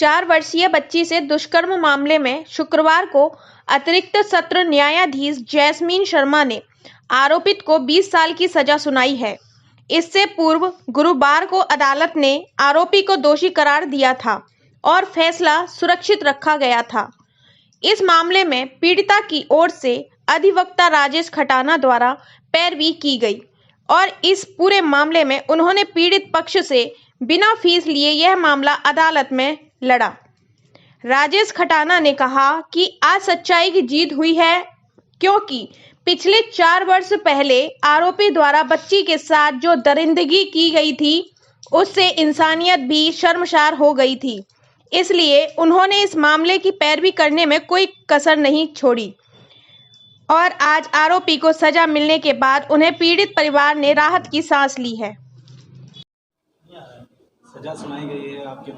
4 वर्षीय बच्ची से दुष्कर्म मामले में शुक्रवार को अतिरिक्त सत्र न्यायाधीश जैस्मीन शर्मा ने आरोपित को 20 साल की सजा सुनाई है। इससे पूर्व गुरुवार को अदालत ने आरोपी को दोषी करार दिया था और फैसला सुरक्षित रखा गया था। इस मामले में पीड़िता की ओर से अधिवक्ता राजेश खटाना द्वारा पैरवी की गई और इस पूरे मामले में उन्होंने पीड़ित पक्ष से बिना फीस लिए यह मामला अदालत में लड़ा। राजेश खटाना ने कहा कि आज सच्चाई की जीत हुई है, क्योंकि पिछले 4 वर्ष पहले आरोपी द्वारा बच्ची के साथ जो दरिंदगी की गई थी, उससे इंसानियत भी शर्मसार हो गई थी। इसलिए उन्होंने इस मामले की पैरवी करने में कोई कसर नहीं छोड़ी और आज आरोपी को सजा मिलने के बाद उन्हें पीड़ित परिवार ने राहत की सांस ली है। सजा सुनाई गई है आपके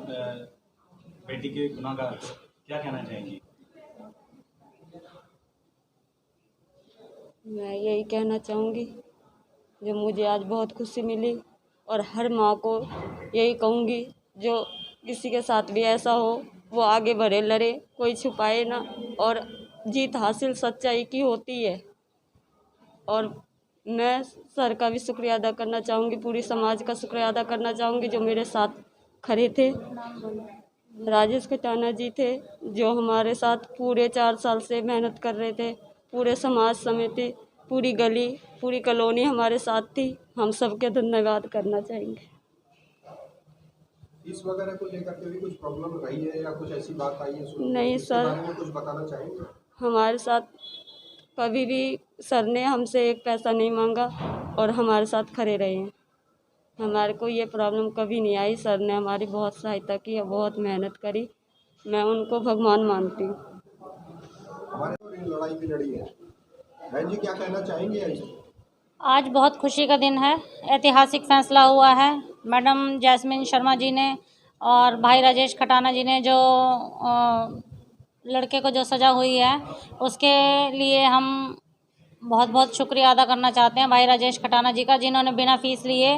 बेटी के गुनाहगार को, क्या कहना चाहेंगी? मैं यही कहना चाहूँगी, जो मुझे आज बहुत खुशी मिली और हर माँ को यही कहूँगी, जो किसी के साथ भी ऐसा हो वो आगे बढ़े, लड़े, कोई छुपाए ना, और जीत हासिल सच्चाई की होती है। और मैं सर का भी शुक्रिया अदा करना चाहूँगी, पूरी समाज का शुक्रिया अदा करना चाहूँगी जो मेरे साथ खड़े थे। राजेश खटाना जी थे जो हमारे साथ पूरे 4 साल से मेहनत कर रहे थे। पूरे समाज समिति, पूरी गली, पूरी कॉलोनी हमारे साथ थी। हम सबके धन्यवाद करना चाहेंगे। इस वगैरह को लेकर के भी कुछ प्रॉब्लम रही है या कुछ ऐसी बात आई है? नहीं सर, कुछ बताना चाहेंगे? हमारे साथ कभी भी सर ने हमसे 1 पैसा नहीं मांगा और हमारे साथ खड़े रहे हैं। हमारे को ये प्रॉब्लम कभी नहीं आई। सर ने हमारी बहुत सहायता की और बहुत मेहनत करी। मैं उनको भगवान मानती हूँ। हमारे लड़ाई भी लड़ी है। बहन जी क्या कहना चाहेंगे? आज बहुत खुशी का दिन है। ऐतिहासिक फैसला हुआ है। मैडम जैस्मीन शर्मा जी ने और भाई राजेश खटाना जी ने जो लड़के को जो सज़ा हुई है, उसके लिए हम बहुत बहुत शुक्रिया अदा करना चाहते हैं भाई राजेश खटाना जी का, जिन्होंने बिना फीस लिए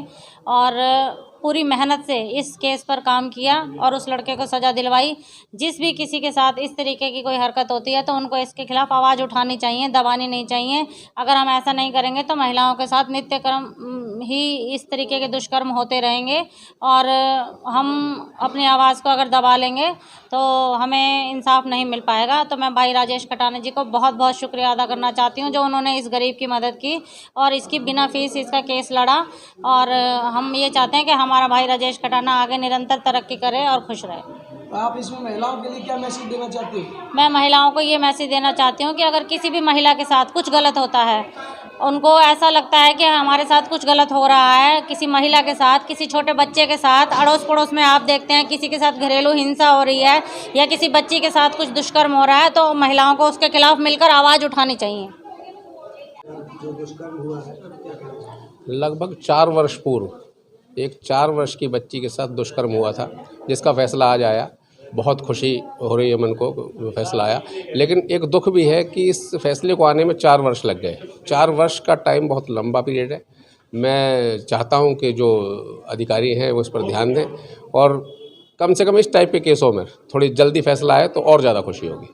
और पूरी मेहनत से इस केस पर काम किया और उस लड़के को सज़ा दिलवाई। जिस भी किसी के साथ इस तरीके की कोई हरकत होती है तो उनको इसके खिलाफ आवाज़ उठानी चाहिए, दबानी नहीं चाहिए। अगर हम ऐसा नहीं करेंगे तो महिलाओं के साथ नित्य क्रम ही इस तरीके के दुष्कर्म होते रहेंगे और हम अपनी आवाज़ को अगर दबा लेंगे तो हमें इंसाफ नहीं मिल पाएगा। तो मैं भाई राजेश खटाना जी को बहुत बहुत शुक्रिया अदा करना चाहती हूँ जो उन्होंने इस गरीब की मदद की और इसकी बिना फीस इसका केस लड़ा। और हम ये चाहते हैं कि हमारा भाई राजेश खटाना आगे निरंतर तरक्की करे और खुश रहे। आप इसमें महिलाओं के लिए क्या मैसेज देना चाहती हैं? मैं महिलाओं को ये मैसेज देना चाहती हूँ कि अगर किसी भी महिला के साथ कुछ गलत होता है, उनको ऐसा लगता है कि हमारे साथ कुछ गलत हो रहा है, किसी महिला के साथ, किसी छोटे बच्चे के साथ, अड़ोस पड़ोस में आप देखते हैं किसी के साथ घरेलू हिंसा हो रही है या किसी बच्ची के साथ कुछ दुष्कर्म हो रहा है, तो महिलाओं को उसके खिलाफ मिलकर आवाज़ उठानी चाहिए। जो दुष्कर्म हुआ है लगभग 4 वर्ष पूर्व एक 4 वर्ष की बच्ची के साथ दुष्कर्म हुआ था, जिसका फैसला आज आया। बहुत खुशी हो रही है मन को, फैसला आया। लेकिन एक दुख भी है कि इस फैसले को आने में 4 वर्ष लग गए। 4 वर्ष का टाइम बहुत लंबा पीरियड है। मैं चाहता हूं कि जो अधिकारी हैं वो इस पर ध्यान दें और कम से कम इस टाइप के केसों में थोड़ी जल्दी फैसला आए तो और ज़्यादा खुशी होगी।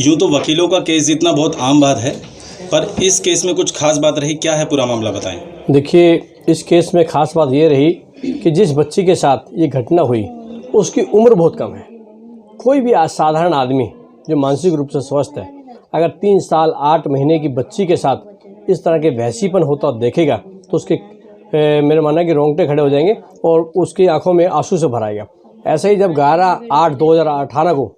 यूँ तो वकीलों का केस जीतना बहुत आम बात है, पर इस केस में कुछ खास बात रही, क्या है पूरा मामला बताएं। देखिए, इस केस में खास बात ये रही कि जिस बच्ची के साथ ये घटना हुई उसकी उम्र बहुत कम है। कोई भी साधारण आदमी जो मानसिक रूप से स्वस्थ है, अगर 3 साल 8 महीने की बच्ची के साथ इस तरह के वैसीपन होता देखेगा तो उसके मेरा मानना है कि रोंगटे खड़े हो जाएंगे और उसकी आंखों में आंसू से भर आएगा। ऐसे ही जब 11/8/2018 को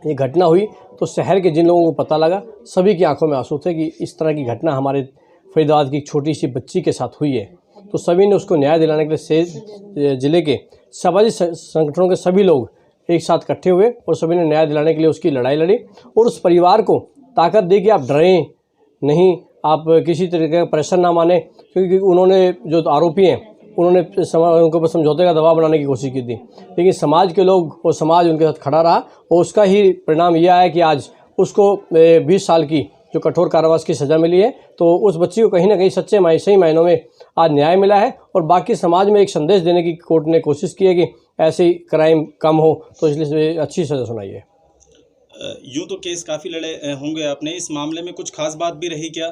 ये घटना हुई तो शहर के जिन लोगों को पता लगा, सभी की आंखों में आंसू थे कि इस तरह की घटना हमारे फरीदाबाद की एक छोटी सी बच्ची के साथ हुई है। तो सभी ने उसको न्याय दिलाने के लिए ज़िले के सामाजिक संगठनों के सभी लोग एक साथ इकट्ठे हुए और सभी ने न्याय दिलाने के लिए उसकी लड़ाई लड़ी और उस परिवार को ताकत दी कि आप डरें नहीं, आप किसी तरीके का प्रेशर ना माने, क्योंकि उन्होंने जो आरोपी हैं उन्होंने उनके ऊपर समझौते का दबाव बनाने की कोशिश की थी, लेकिन समाज के लोग और समाज उनके साथ खड़ा रहा और उसका ही परिणाम यह है कि आज उसको 20 साल की जो कठोर कारावास की सज़ा मिली है, तो उस बच्ची को कहीं ना कहीं सही मायनों में आज न्याय मिला है और बाकी समाज में एक संदेश देने की कोर्ट ने कोशिश की है कि ऐसे क्राइम कम हो, तो इसलिए अच्छी सज़ा सुनाई है। यूँ तो केस काफ़ी लड़े होंगे आपने, इस मामले में कुछ खास बात भी रही क्या?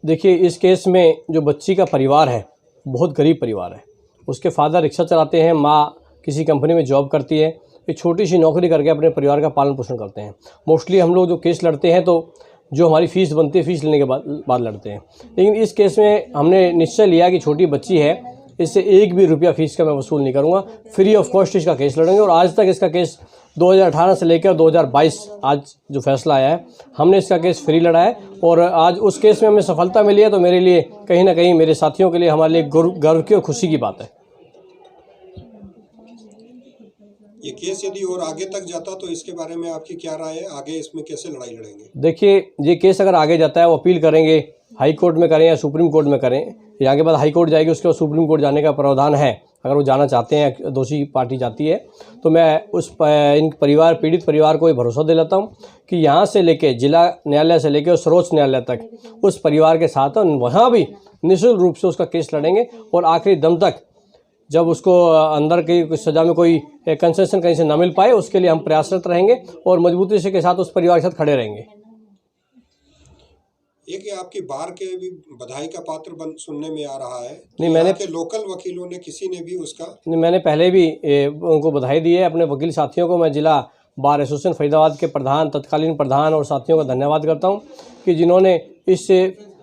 देखिए, इस केस में जो बच्ची का परिवार है बहुत गरीब परिवार है। उसके फादर रिक्शा चलाते हैं, माँ किसी कंपनी में जॉब करती है, एक छोटी सी नौकरी करके अपने परिवार का पालन पोषण करते हैं। मोस्टली हम लोग जो केस लड़ते हैं तो जो हमारी फ़ीस बनती है, फ़ीस लेने के बाद लड़ते हैं, लेकिन इस केस में हमने निश्चय लिया कि छोटी बच्ची है, इससे एक भी रुपया फ़ीस का मैं वसूल नहीं करूँगा, फ्री ऑफ कॉस्ट इसका केस लड़ेंगे। और आज तक इसका केस 2018 से लेकर 2022 आज जो फैसला आया है, हमने इसका केस फ्री लड़ा है और आज उस केस में हमें सफलता मिली है, तो मेरे लिए कहीं ना कहीं, मेरे साथियों के लिए, हमारे लिए गर्व की और खुशी की बात है। ये केस यदि और आगे तक जाता तो इसके बारे में आपकी क्या राय है? आगे इसमें कैसे लड़ाई लड़ेंगे? देखिए, ये केस अगर आगे जाता है, वो अपील करेंगे, हाई कोर्ट में करें या सुप्रीम कोर्ट में करें, या आगे बाद हाई कोर्ट जाएगी, उसके बाद सुप्रीम कोर्ट जाने का प्रावधान है। अगर वो जाना चाहते हैं, दोषी पार्टी जाती है, तो मैं इन पीड़ित परिवार को ये भरोसा दिलाता हूँ कि यहाँ से लेके जिला न्यायालय से लेके और सर्वोच्च न्यायालय तक उस परिवार के साथ वहाँ भी निःशुल्क रूप से उसका केस लड़ेंगे और आखिरी दम तक, जब उसको अंदर की सज़ा में कोई कंसेशन कहीं से ना मिल पाए, उसके लिए हम प्रयासरत रहेंगे और मजबूती से के साथ उस परिवार के साथ खड़े रहेंगे। एक आपकी बार के भी बधाई का पात्र सुनने में आ रहा है। नहीं, मैंने के लोकल वकीलों ने, किसी ने भी उसका नहीं, मैंने पहले भी उनको बधाई दी है। अपने वकील साथियों को मैं जिला बार एसोसिएशन फरीदाबाद के प्रधान, तत्कालीन प्रधान और साथियों का धन्यवाद करता हूं कि जिन्होंने इस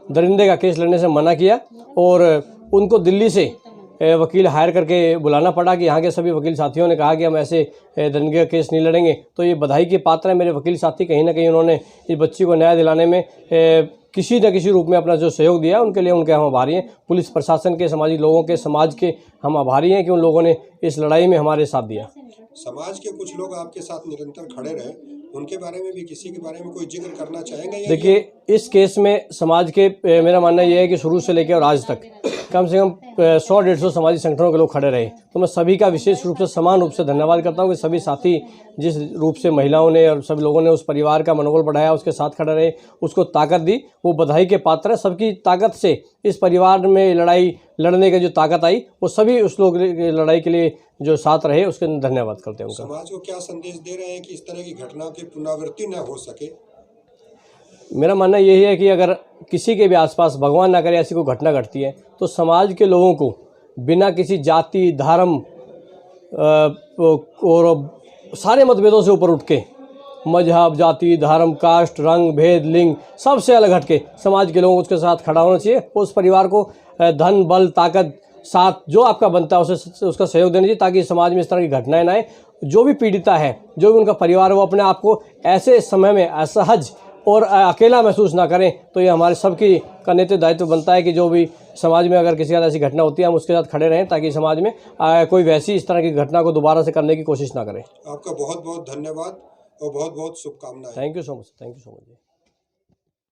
दरिंदे का केस लड़ने से मना किया और उनको दिल्ली से वकील हायर करके बुलाना पड़ा कि यहाँ के सभी वकील साथियों ने कहा कि हम ऐसे दरिंदे का केस नहीं लड़ेंगे। तो ये बधाई के पात्र है मेरे वकील साथी। कहीं ना कहीं उन्होंने इस बच्ची को न्याय दिलाने में किसी न किसी रूप में अपना जो सहयोग दिया, उनके लिए उनके हम आभारी हैं। पुलिस प्रशासन के, सामाजिक लोगों के, समाज के हम आभारी हैं कि उन लोगों ने इस लड़ाई में हमारे साथ दिया। समाज के कुछ लोग आपके साथ निरंतर खड़े रहे, उनके बारे में भी, किसी के बारे में कोई जिक्र करना चाहेंगे? देखिए, इस केस में समाज के, मेरा मानना यह है कि शुरू से लेकर और आज तक कम से कम 100-150 सामाजिक संगठनों के लोग खड़े रहे। तो मैं सभी का विशेष रूप से, समान रूप से धन्यवाद करता हूं कि सभी साथी जिस रूप से महिलाओं ने और सभी लोगों ने उस परिवार का मनोबल बढ़ाया, उसके साथ खड़े रहे, उसको ताकत दी, वो बधाई के पात्र है। सबकी ताकत से इस परिवार में लड़ाई लड़ने की जो ताकत आई, वो सभी उस लोग लड़ाई के लिए जो साथ रहे, उसके धन्यवाद करते हैं उनका। समाज को क्या संदेश दे रहे हैं कि इस तरह की घटनाओं की पुनरावृत्ति न हो सके? मेरा मानना यही है कि अगर किसी के भी आसपास, भगवान ना करे, ऐसी कोई घटना घटती है, तो समाज के लोगों को बिना किसी जाति, धर्म और सारे मतभेदों से ऊपर उठ के, मजहब, जाति, धर्म, कास्ट, रंग, भेद, लिंग, सबसे अलग हट के समाज के लोगों को उसके साथ खड़ा होना चाहिए। उस परिवार को धन, बल, ताकत, साथ जो आपका बनता है उसे उसका सहयोग देना चाहिए, ताकि समाज में इस तरह की घटनाएं ना आए। जो भी पीड़िता है, जो भी उनका परिवार है, वो अपने आप को ऐसे समय में असहज और अकेला महसूस ना करें। तो ये हमारे सबकी का नैतिक दायित्व बनता है कि जो भी समाज में अगर किसी के साथ ऐसी घटना होती है, हम उसके साथ खड़े रहें, ताकि समाज में कोई वैसी इस तरह की घटना को दोबारा से करने की कोशिश ना करें। आपका बहुत बहुत धन्यवाद और बहुत बहुत शुभकामनाएं। Thank you so much. Thank you so much.